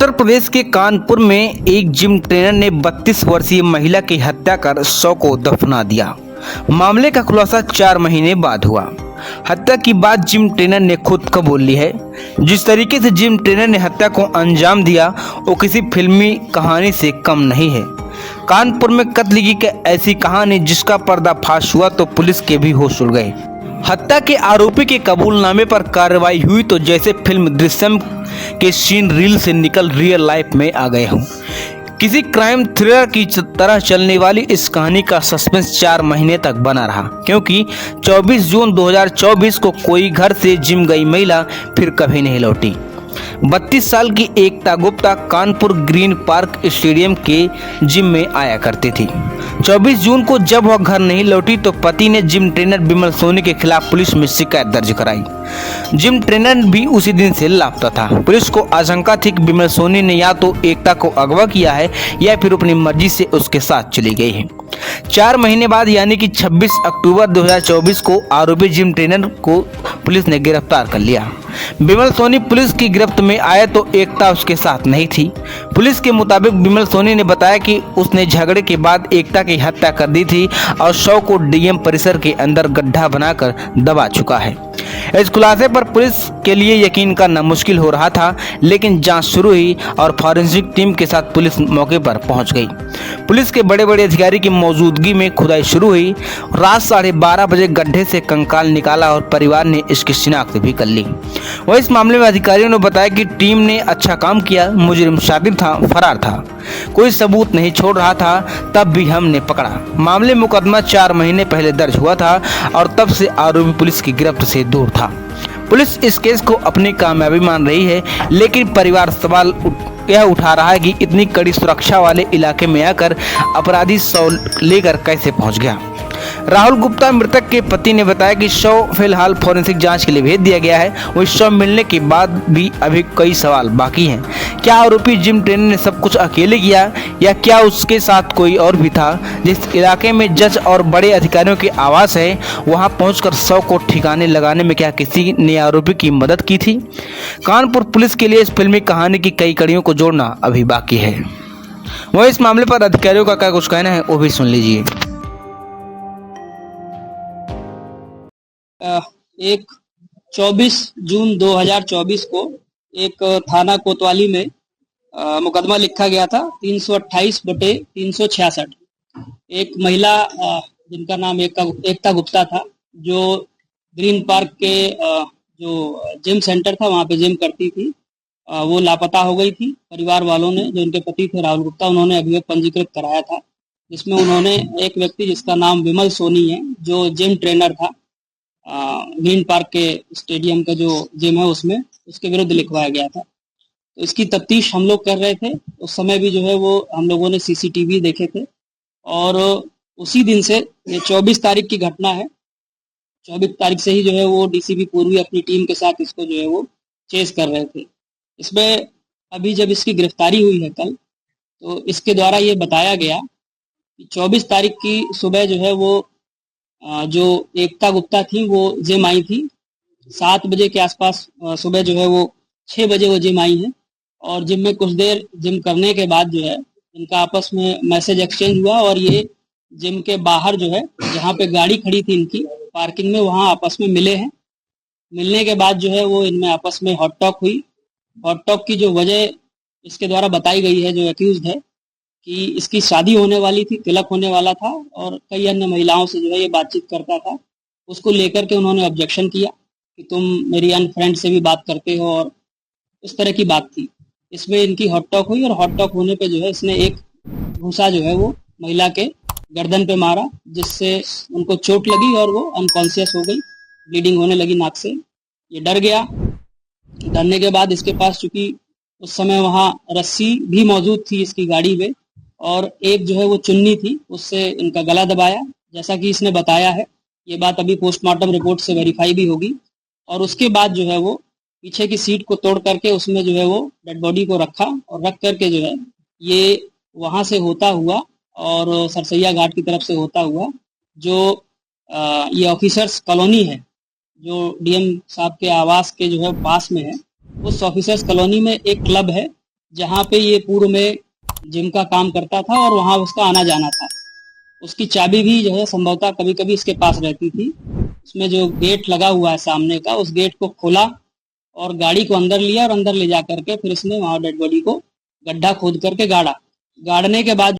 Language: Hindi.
उत्तर प्रदेश के कानपुर में एक जिम ट्रेनर ने 32 वर्षीय महिला की हत्या कर शव को दफना दिया। मामले का खुलासा 4 महीने बाद हुआ। हत्या की बात जिम ट्रेनर ने खुद कबूल ली है। जिस तरीके से जिम ट्रेनर ने हत्या को अंजाम दिया वो किसी फिल्मी कहानी से कम नहीं है। कानपुर में कत्ल की ऐसी कहानी जिसका पर्दाफाश हुआ तो पुलिस के भी होश उड़ गए। हत्या के आरोपी के कबूलनामे पर कार्रवाई हुई तो जैसे फिल्म दृश्यम के सीन रील से निकल रियल लाइफ में आ गए हों। किसी क्राइम थ्रिलर की तरह चलने वाली इस कहानी का सस्पेंस 4 महीने तक बना रहा, क्योंकि 24 जून 2024 को कोई घर से जिम गई महिला फिर कभी नहीं लौटी। 32 साल की Ekta Gupta Kanpur green park stadium के जिम में आया करती थी। 24 जून को जब वह घर नहीं लौटी तो पति ने जिम ट्रेनर विमल सोनी के खिलाफ पुलिस में शिकायत दर्ज कराई। जिम ट्रेनर भी उसी दिन से लापता था। पुलिस को आशंका थी कि विमल सोनी ने या तो एकता को अगवा किया है या फिर अपनी मर्जी से उसके साथ चली गई है। 4 महीने बाद यानी कि 26 अक्टूबर 2024 को आरोपी जिम ट्रेनर को पुलिस ने गिरफ्तार कर लिया। विमल सोनी पुलिस की गिरफ्त में आए तो एकता उसके साथ नहीं थी। पुलिस के मुताबिक विमल सोनी ने बताया कि उसने झगड़े के बाद एकता की हत्या कर दी थी और शव को डीएम परिसर के अंदर गड्ढा बनाकर दबा चुका है। इस खुलासे पर पुलिस के लिए यकीन करना मुश्किल हो रहा था, लेकिन जांच शुरू हुई और फॉरेंसिक टीम के साथ पुलिस मौके पर पहुंच गई। पुलिस के बड़े बड़े अधिकारी की मौजूदगी में खुदाई शुरू हुई। रात 12:30 बजे गड्ढे से कंकाल निकाला और परिवार ने इसकी शिनाख्त भी कर ली। वह इस मामले में अधिकारियों ने बताया कि टीम ने अच्छा काम किया। मुजरिम शातिर था, फरार था, कोई सबूत नहीं छोड़ रहा था, तब भी हमने पकड़ा। मामले मुकदमा 4 महीने पहले दर्ज हुआ था और तब से आरोपी पुलिस की गिरफ्त से दूर था। पुलिस इस केस को अपनी कामयाबी मान रही है, लेकिन परिवार सवाल यह उठा रहा है कि इतनी कड़ी सुरक्षा वाले इलाके में आकर अपराधी शव लेकर कैसे पहुंच गया। राहुल गुप्ता मृतक के पति ने बताया कि शव फिलहाल फॉरेंसिक जांच के लिए भेज दिया गया है। वही शव मिलने के बाद भी अभी कई सवाल बाकी हैं। क्या आरोपी जिम ट्रेनर ने सब कुछ अकेले किया या क्या उसके साथ कोई और भी था? जिस इलाके में जज और बड़े अधिकारियों के आवास है वहां पहुंचकर शव को ठिकाने लगाने में क्या किसी ने आरोपी की मदद की थी? कानपुर पुलिस के लिए इस फिल्मी कहानी की कई कड़ियों को जोड़ना अभी बाकी है। वही इस मामले पर अधिकारियों का क्या कुछ कहना है वो भी सुन लीजिए। एक 24 जून 2024 को एक थाना कोतवाली में मुकदमा लिखा गया था 328/366। एक महिला जिनका नाम एकता गुप्ता था, जो ग्रीन पार्क के जो जिम सेंटर था वहां पे जिम करती थी, वो लापता हो गई थी। परिवार वालों ने, जो उनके पति थे राहुल गुप्ता, उन्होंने अभियोग पंजीकृत कराया था, जिसमें उन्होंने एक व्यक्ति जिसका नाम विमल सोनी है, जो जिम ट्रेनर था ग्रीन पार्क के स्टेडियम का जो जिम है उसमें, उसके विरुद्ध लिखवाया गया था। तो इसकी तफ्तीश हम लोग कर रहे थे। उस समय भी जो है वो हम लोगों ने सीसीटीवी देखे थे और उसी दिन से, ये 24 तारीख की घटना है, 24 तारीख से ही जो है वो डीसीपी पूर्वी अपनी टीम के साथ इसको जो है वो चेस कर रहे थे। इसमें अभी जब इसकी गिरफ्तारी हुई है कल, तो इसके द्वारा ये बताया गया कि 24 तारीख की सुबह जो है वो जो एकता गुप्ता थी वो जिम आई थी 7 बजे के आसपास। सुबह जो है वो 6 बजे वो जिम आई है और जिम में कुछ देर जिम करने के बाद जो है इनका आपस में मैसेज एक्सचेंज हुआ और ये जिम के बाहर जो है, जहाँ पे गाड़ी खड़ी थी इनकी पार्किंग में, वहाँ आपस में मिले हैं। मिलने के बाद जो है वो इनमें आपस में हॉट टॉक हुई। हॉट टॉक की जो वजह इसके द्वारा बताई गई है, जो एक्यूज्ड है, कि इसकी शादी होने वाली थी, तिलक होने वाला था और कई अन्य महिलाओं से जो है ये बातचीत करता था। उसको लेकर के उन्होंने ऑब्जेक्शन किया कि तुम मेरी अन्य फ्रेंड से भी बात करते हो, और उस तरह की बात थी। इसमें इनकी हॉट टॉक हुई और हॉट टॉक होने पे जो है इसने एक घूंसा जो है वो महिला के गर्दन पे मारा, जिससे उनको चोट लगी और वो अनकॉन्शियस हो गई, ब्लीडिंग होने लगी नाक से। ये डर गया। डरने के बाद इसके पास, चूंकि उस समय वहाँ रस्सी भी मौजूद थी इसकी गाड़ी में और एक जो है वो चुन्नी थी, उससे इनका गला दबाया, जैसा कि इसने बताया है। ये बात अभी पोस्टमार्टम रिपोर्ट से वेरीफाई भी होगी। और उसके बाद जो है वो पीछे की सीट को तोड़ करके उसमें जो है वो डेड बॉडी को रखा और रख करके जो है ये वहाँ से होता हुआ और सरसैया घाट की तरफ से होता हुआ, जो ये ऑफिसर्स कॉलोनी है, जो डीएम साहब के आवास के जो है पास में है, उस ऑफिसर्स कॉलोनी में एक क्लब है जहाँ पे ये पूर्व में जिम का काम करता था और वहाँ उसका आना जाना था। उसकी चाबी भी जो है संभवतः कभी कभी इसके पास रहती थी। उसमें जो गेट लगा हुआ है सामने का, उस गेट को खोला और गाड़ी को अंदर लिया और अंदर ले जा करके फिर इसने वहाँ डेड बॉडी को गड्ढा खोद करके गाड़ा। गाड़ने के बाद